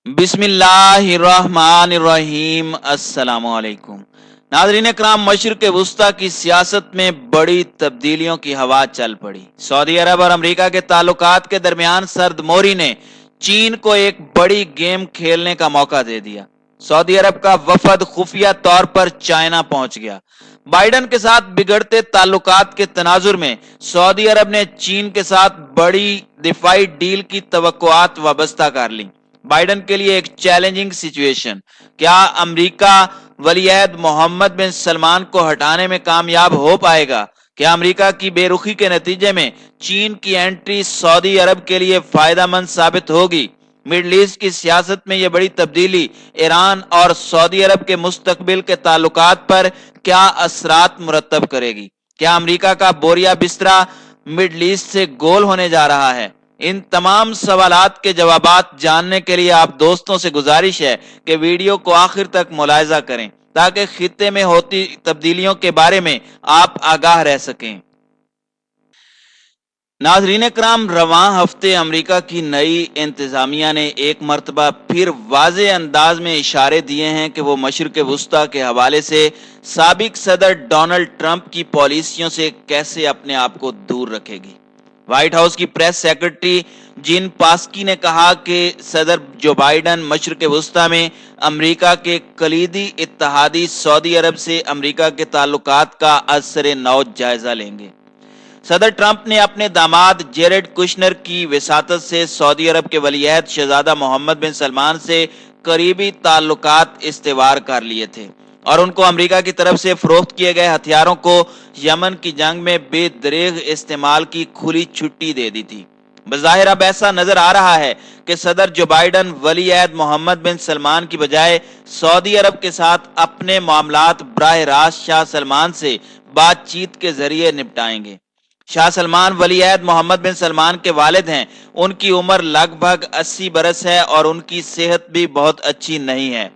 बिस्मिल्लाहिर्रहमानिर्रहीम। अस्सलामुअलैकुम नाज़रीन इकराम, मशरिक़ वुस्ता की सियासत में बड़ी तब्दीलियों की हवा चल पड़ी। सऊदी अरब और अमेरिका के ताल्लुकात के दरमियान सर्द मोरी ने चीन को एक बड़ी गेम खेलने का मौका दे दिया। सऊदी अरब का वफद खुफिया तौर पर चाइना पहुंच गया। बाइडन के साथ बिगड़ते ताल्लुकात के तनाजुर में सऊदी अरब ने चीन के साथ बड़ी दिफाई डील की तवक्कुआत वाबस्ता कर ली। बाइडन के लिए एक चैलेंजिंग सिचुएशन। क्या अमेरिका वलीअहद मोहम्मद बिन सलमान को हटाने में कामयाब हो पाएगा? क्या अमेरिका की बेरुखी के नतीजे में चीन की एंट्री सऊदी अरब के लिए फायदेमंद साबित होगी? मिडल ईस्ट की सियासत में यह बड़ी तब्दीली ईरान और सऊदी अरब के मुस्तकबिल के ताल्लुकात पर क्या असरात मुरतब करेगी? क्या अमेरिका का बोरिया बिस्तरा मिडल ईस्ट से गोल होने जा रहा है? इन तमाम सवालात के जवाबात जानने के लिए आप दोस्तों से गुजारिश है कि वीडियो को आखिर तक मुलाहिजा करें ताकि खित्ते में होती तब्दीलियों के बारे में आप आगाह रह सकें। नाज़रीन इकराम, रवां हफ्ते अमेरिका की नई इंतजामिया ने एक मरतबा फिर वाज़े अंदाज में इशारे दिए हैं कि वो मशरिक़ वुस्ता के हवाले से साबिक सदर डोनाल्ड ट्रंप की पॉलिसियों से कैसे अपने आप को दूर रखेगी। व्हाइट हाउस की प्रेस सेक्रेटरी जिन पास्की ने कहा कि सदर जो बाइडन मशरिक़ वुस्ता में अमेरिका के कलीदी इत्तहादी सऊदी अरब से अमेरिका के ताल्लुकात का असर नौ जायजा लेंगे। सदर ट्रंप ने अपने दामाद जेरेड कुशनर की विसातत से सऊदी अरब के वलीअहद शहजादा मोहम्मद बिन सलमान से करीबी ताल्लुकात इस्तेवार कर लिए थे और उनको अमेरिका की तरफ से फरोख्त किए गए हथियारों को यमन की जंग में बेदरेग इस्तेमाल की खुली छुट्टी दे दी थी। बज़ाहिर अब ऐसा नजर आ रहा है कि सदर जो बाइडन वलीअहद मोहम्मद बिन सलमान की बजाय सऊदी अरब के साथ अपने मामलात बराह रास्त शाह सलमान से बातचीत के जरिए निपटाएंगे। शाह सलमान वलीअहद मोहम्मद बिन सलमान के वालिद हैं। उनकी उम्र लगभग 80 बरस है और उनकी सेहत भी बहुत अच्छी नहीं है।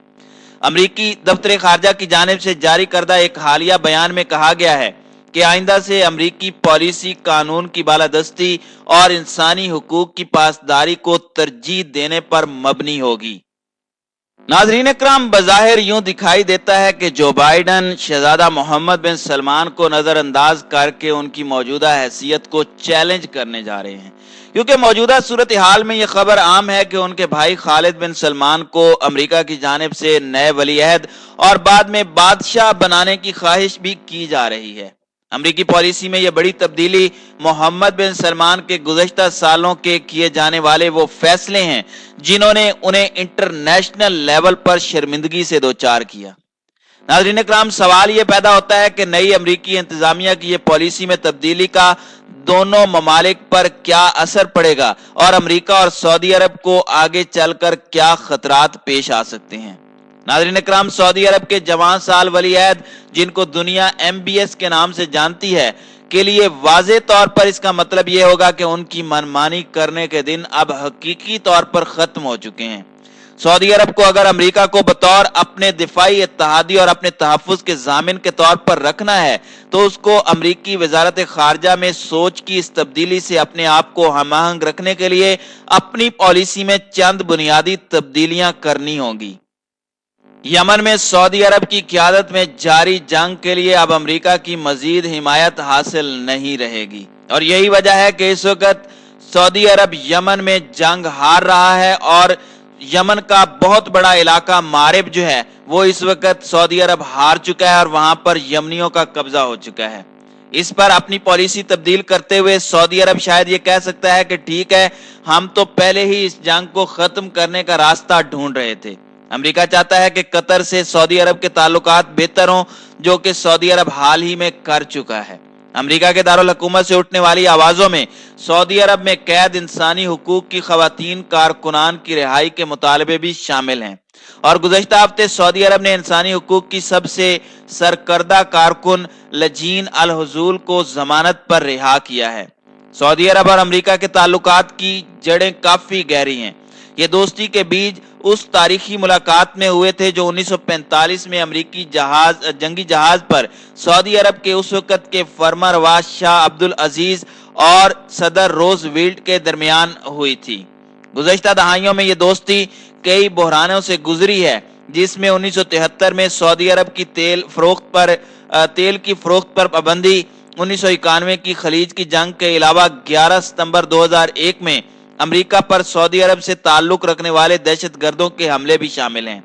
अमरीकी दफ्तर खारजा की जानिब से जारी करदा एक हालिया बयान में कहा गया है कि आइंदा से अमरीकी पॉलिसी कानून की बालादस्ती और इंसानी हुकूक की पासदारी को तरजीह देने पर मबनी होगी। नाज़रीन इकराम, बज़ाहिर यूं दिखाई देता है कि जो बाइडन शहजादा मोहम्मद बिन सलमान को नजरअंदाज करके उनकी मौजूदा हैसियत को चैलेंज करने जा रहे हैं, क्योंकि मौजूदा सूरत हाल में यह खबर आम है कि उनके भाई खालिद बिन सलमान को अमेरिका की जानिब से नए वलीअहद और बाद में बादशाह बनाने की ख्वाहिश भी की जा रही है। अमरीकी पॉलिसी में यह बड़ी तब्दीली मोहम्मद बिन सलमान के गुज़श्ता सालों के किए जाने वाले वो फैसले हैं जिन्होंने उन्हें इंटरनेशनल लेवल पर शर्मिंदगी से दोचार किया। नाज़रीन इकराम, सवाल यह पैदा होता है कि नई अमरीकी इंतजामिया की यह पॉलिसी में तब्दीली का दोनों ममालिक पर क्या असर पड़ेगा और अमरीका और सऊदी अरब को आगे चलकर क्या खतरात पेश आ सकते हैं। नाज़रीन इकराम, सऊदी अरब के जवान साल वलीअहद, जिनको दुनिया MBS के नाम से जानती है, के लिए वाज़े तौर पर इसका मतलब यह होगा कि उनकी मनमानी करने के दिन अब हकीकी तौर पर खत्म हो चुके हैं। सऊदी अरब को अगर अमेरिका को बतौर अपने दिफाई इत्तहादी और अपने तहफ़्फ़ुज़ के ज़ामिन के तौर पर रखना है तो उसको अमरीकी वज़ारत ख़ारजा में सोच की इस तब्दीली से अपने आप को हमआहंग रखने के लिए अपनी पॉलिसी में चंद बुनियादी तब्दीलियां करनी होंगी। यमन में सऊदी अरब की क़यादत में जारी जंग के लिए अब अमेरिका की मजीद हिमायत हासिल नहीं रहेगी और यही वजह है कि इस वक्त सऊदी अरब यमन में जंग हार रहा है और यमन का बहुत बड़ा इलाका मारिब जो है वो इस वक्त सऊदी अरब हार चुका है और वहां पर यमनियों का कब्जा हो चुका है। इस पर अपनी पॉलिसी तब्दील करते हुए सऊदी अरब शायद ये कह सकता है कि ठीक है, हम तो पहले ही इस जंग को खत्म करने का रास्ता ढूंढ रहे थे। अमेरिका चाहता है कि कतर से सऊदी अरब के ताल्लुकात बेहतर हों, जो कि सऊदी अरब हाल ही में कर चुका है। अमेरिका के दारुल हुकूमत से उठने वाली आवाजों में सऊदी अरब में कैद इंसानी हुकूक की खवातीन कारकुनान की रिहाई के मुतालबे भी शामिल हैं और गुज़श्ता हफ्ते सऊदी अरब ने इंसानी हुकूक की सबसे सरकर्दा कारकुन लजीन अल हुजूल को जमानत पर रिहा किया है। सऊदी अरब और अमेरिका के ताल्लुकात की जड़ें काफी गहरी हैं। ये दोस्ती के बीज उस तारीखी मुलाकात में हुए थे जो 1945 में अमरीकी जंगी जहाज पर सऊदी अरब के उस वक्त के फरमानरवा शाह अब्दुल अजीज और सदर रोजवेल्ट के दरमियान हुई थी। गुज़श्ता दहाइयों में ये दोस्ती कई बहरानों से गुजरी है, जिसमें 1973 में सऊदी अरब की तेल की फरोख्त पर पाबंदी, 1991 की खलीज की जंग के अलावा 11 सितंबर 2001 में अमेरिका पर सऊदी अरब से ताल्लुक रखने वाले दहशतगर्दों के हमले भी शामिल हैं।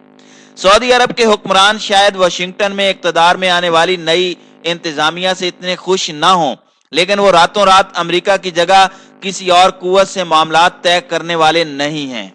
सऊदी अरब के हुक्मरान शायद वाशिंगटन में इक़्तिदार में आने वाली नई इंतजामिया से इतने खुश ना हों, लेकिन वो रातों रात अमेरिका की जगह किसी और कुव्वत से मामलात तय करने वाले नहीं हैं।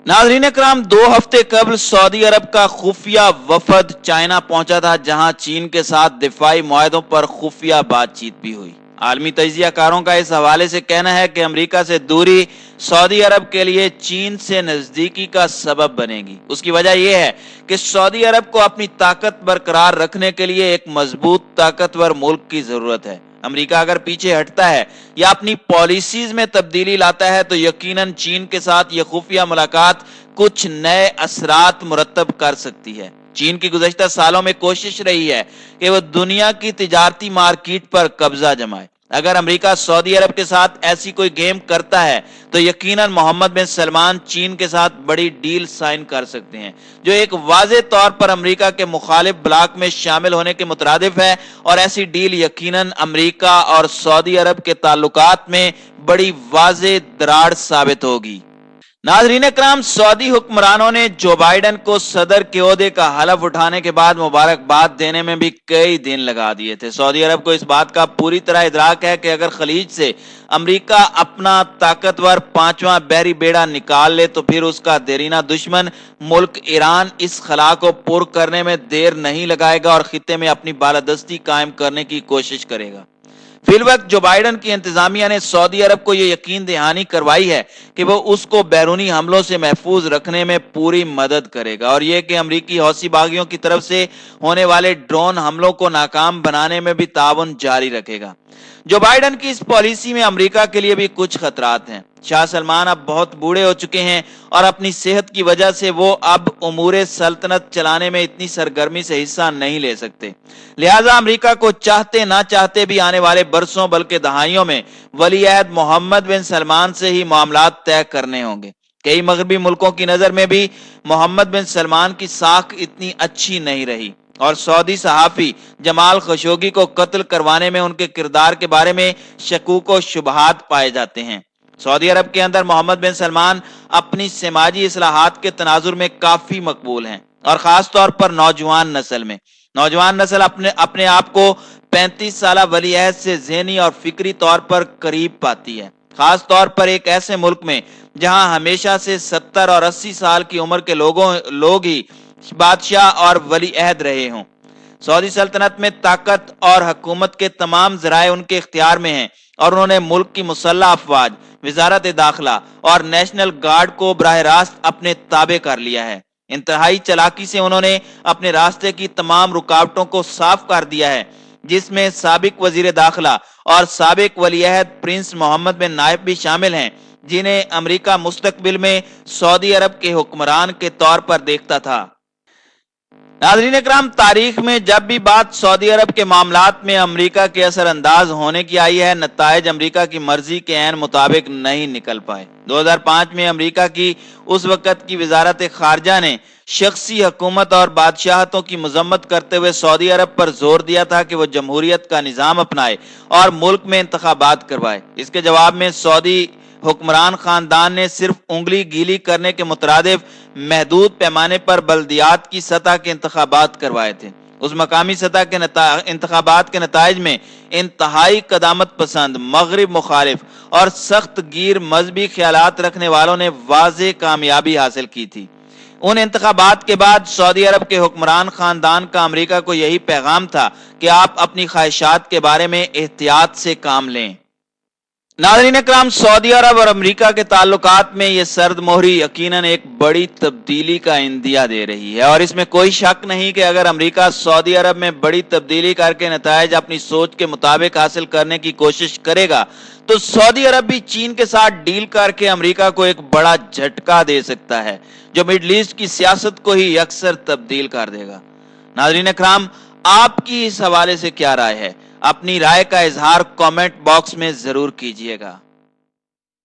नाज़रीन इकराम, 2 हफ्ते कबल सऊदी अरब का खुफिया वफद चाइना पहुंचा था, जहां चीन के साथ दिफाई मुआहदों पर खुफिया बातचीत भी हुई। आलमी तजियाकारों का इस हवाले से कहना है कि अमेरिका से दूरी सऊदी अरब के लिए चीन से नजदीकी का सबब बनेगी। उसकी वजह यह है कि सऊदी अरब को अपनी ताकत बरकरार रखने के लिए एक मजबूत ताकतवर मुल्क की जरूरत है। अमेरिका अगर पीछे हटता है या अपनी पॉलिसीज में तब्दीली लाता है तो यकीनन चीन के साथ यह खुफिया मुलाकात कुछ नए असरात मुरतब कर सकती है। चीन की गुज़श्ता सालों में कोशिश रही है कि वह दुनिया की तिजारती मार्केट पर कब्जा जमाए। अगर अमेरिका सऊदी अरब के साथ ऐसी कोई गेम करता है तो यकीनन मोहम्मद बिन सलमान चीन के साथ बड़ी डील साइन कर सकते हैं, जो एक वाज़े तौर पर अमेरिका के मुखालिफ ब्लॉक में शामिल होने के मुतरादिफ है, और ऐसी डील यकीनन अमेरिका और सऊदी अरब के ताल्लुकात में बड़ी वाज़े दरार साबित होगी। नाज़रीन इकराम, सऊदी हुक्मरानों ने जो बाइडन को सदर के ओहदे का हलफ उठाने के बाद मुबारकबाद देने में भी कई दिन लगा दिए थे। सऊदी अरब को इस बात का पूरी तरह इदराक है कि अगर खलीज से अमेरिका अपना ताकतवर 5वां बहरी बेड़ा निकाल ले तो फिर उसका देरीना दुश्मन मुल्क ईरान इस खला को पुर करने में देर नहीं लगाएगा और खित्ते में अपनी बालादस्ती कायम करने की कोशिश करेगा। फिलवक्त जो बाइडन की इंतजामिया ने सऊदी अरब को यह यकीन दहानी करवाई है कि वो उसको बैरूनी हमलों से महफूज रखने में पूरी मदद करेगा, और यह कि अमरीकी हौसी बागियों की तरफ से होने वाले ड्रोन हमलों को नाकाम बनाने में भी ताउन जारी रखेगा। जो बाइडन की इस पॉलिसी में अमेरिका के लिए भी कुछ खतरात हैं। शाह सलमान अब बहुत बूढ़े हो चुके हैं और अपनी सेहत की वजह से वो अब उमूरे सल्तनत चलाने में इतनी सरगर्मी से हिस्सा नहीं ले सकते। लिहाजा अमेरिका को चाहते ना चाहते भी आने वाले बरसों बल्कि दहाइयों में वलीअहद मोहम्मद बिन सलमान से ही मामलात तय करने होंगे। कई मगरबी मुल्कों की नजर में भी मोहम्मद बिन सलमान की साख इतनी अच्छी नहीं रही, और सऊदी सहाफी जमाल खशोगी को कत्ल करवाने में उनके किरदार के बारे में शकूक व शुबहात पाए जाते हैं। सऊदी अरब के अंदर मोहम्मद बिन सलमान अपनी समाजी इस्लाहात के तनाजुर में काफी मकबूल हैं, और खास तौर पर नौजवान नस्ल में। नौजवान नस्ल अपने आप को 35 साल वलीअहद से ज़हनी और फिक्री तौर पर करीब पाती है, खास तौर पर एक ऐसे मुल्क में जहां हमेशा से 70 और 80 साल की उम्र के लोग ही बादशाह और वलीअहद रहे हों। सऊदी सल्तनत में ताकत और हुकूमत के तमाम ज़राए उनके इख्तियार में हैं, और उन्होंने मुल्क की मुसल्लह अफवाज, वजारत दाखिला और नेशनल गार्ड को बराह रास्त अपने ताबे कर लिया है। इंतहाई चालाकी से उन्होंने अपने रास्ते की तमाम रुकावटों को साफ कर दिया है, जिसमें साबिक वजीर दाखिला और साबिक वलीअहद प्रिंस मोहम्मद बिन नाइफ भी शामिल हैं, जिन्हें अमेरिका मुस्तकबिल में सऊदी अरब के हुक्मरान के तौर पर देखता था। नाज़रीन इकराम, तारीख में जब भी बात सऊदी अरब के मामलात में अमेरिका के असर अंदाज होने की आई है, नताइज अमेरिका की मर्जी के ऐन मुताबिक नहीं निकल पाए। 2005 में अमेरिका की उस वक्त की वजारत खारजा ने शख्सी हुकूमत और बादशाहतों की मजम्मत करते हुए सऊदी अरब पर जोर दिया था कि वह जमहूरियत का निज़ाम अपनाए और मुल्क में इंतखाबात करवाए। इसके जवाब में सऊदी हुक्मरान खानदान ने सिर्फ उंगली गीली करने के मुतरादिफ महदूद पैमाने पर बल्दियात की सतह के इंतखाबात करवाए थे। उस मकामी सतह के इंतखाबात के नताइज में इंतहाई कदामत पसंद, मगरिब मुखालिफ और सख्त गिर मजहबी ख्यालात रखने वालों ने वाज़े कामयाबी हासिल की थी। उन इंतखाबात के बाद सऊदी अरब के हुक्मरान खानदान का अमेरिका को यही पैगाम था कि आप अपनी ख्वाहिशात के बारे में एहतियात से काम लें। नाज़रीन इकराम, सऊदी अरब और अमेरिका के ताल्लुकात में ये सर्द मोहरी यकीनन एक बड़ी तब्दीली का इंदिया दे रही है, और इसमें कोई शक नहीं कि अगर अमेरिका सऊदी अरब में बड़ी तब्दीली करके नताइज अपनी सोच के मुताबिक हासिल करने की कोशिश करेगा तो सऊदी अरब भी चीन के साथ डील करके अमेरिका को एक बड़ा झटका दे सकता है, जो मिडल ईस्ट की सियासत को ही अक्सर तब्दील कर देगा। नाज़रीन इकराम, आपकी इस हवाले से क्या राय है? अपनी राय का इजहार कमेंट बॉक्स में जरूर कीजिएगा।